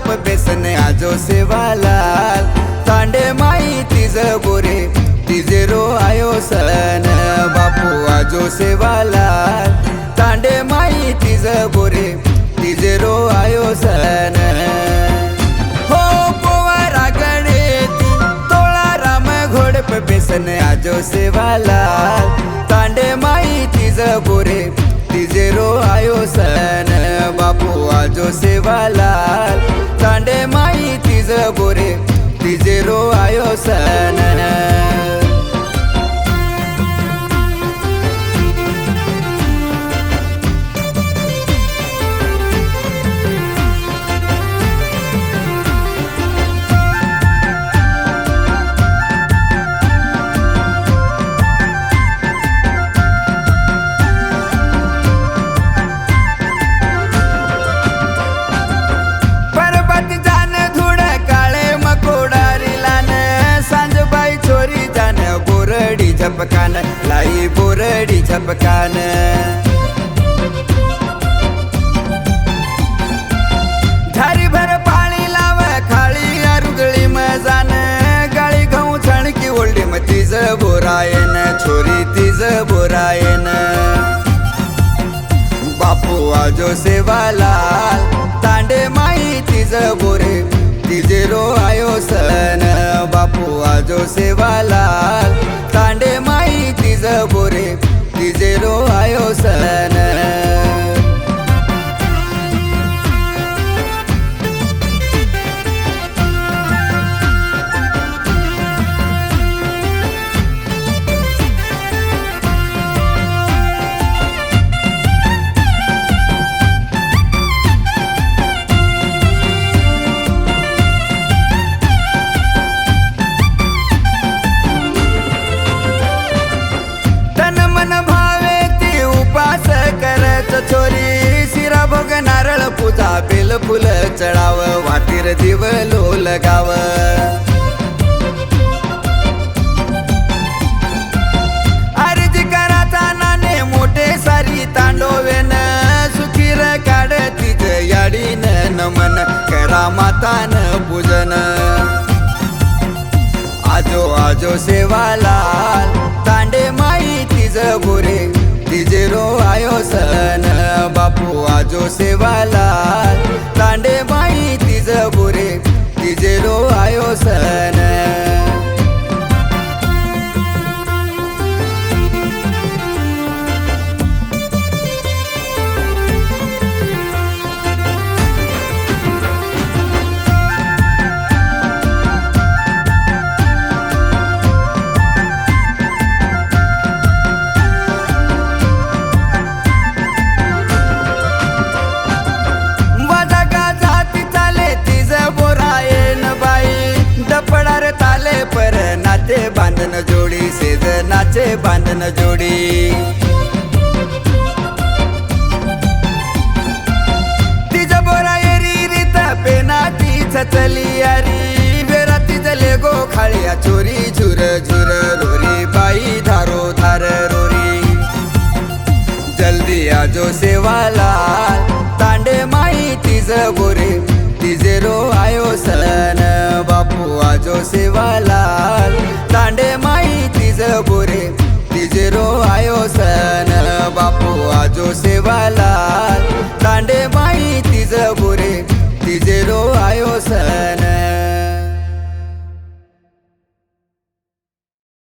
पे बेसन आजो सेवालाल तांडे माई तिज बोरे तिजे रो आयो सन बापू आजो सेवालाल तांडे माई तिज बोरे तिजे रो आयो सन हो पोवारा गणेती तोळा राम घोड पे बेसन आजो सेवालाल तांडे माई तिज बोरे तिजे रो आयो सन बापू आजो सेवालाल तांडे माई तिज बोरे तिजे रो आयो सन झपकान लाई बोरडी झपकान झारी भर पाणी लाव खाळी आरुगळी मजान गाळी गहू छणकी ओल्डी म तिज बोरायन छोरी तिज बोरायन बापू आजो सेवालाल तांडे माई तिज बोरे तिजे रो आयो सन बापू आजो सेवालाल तांडे माई तिज बोरे तिजे रो आयो सन छोरी शिरा भोग नारळ पूजा बेल फुल चढाव वाटीर दिव लो लगाव अर्जी कराचा नाने मोठे सारी तांडोवेन सुखीर काढ तिज याडीन नमन करा मातान पूजन आजो आजो सेवालाल तांडे माई तिज बोरे तिजे रो आयो सन बापू आजो सेवालाल तांडे माई तिज बोरे तिजे रो आयो सन बांधन जोडी सेज नाचे बांधन जोडी तिज बोरा येरी रीत पेना तीच चली यारी बेरा तिज लेगो खाळिया चोरी झुर झुर रोरी बाई धारो धार रोरी जल्दी आजो सेवालाल तांडे माई तिज बोरे तिजे रो आयो सन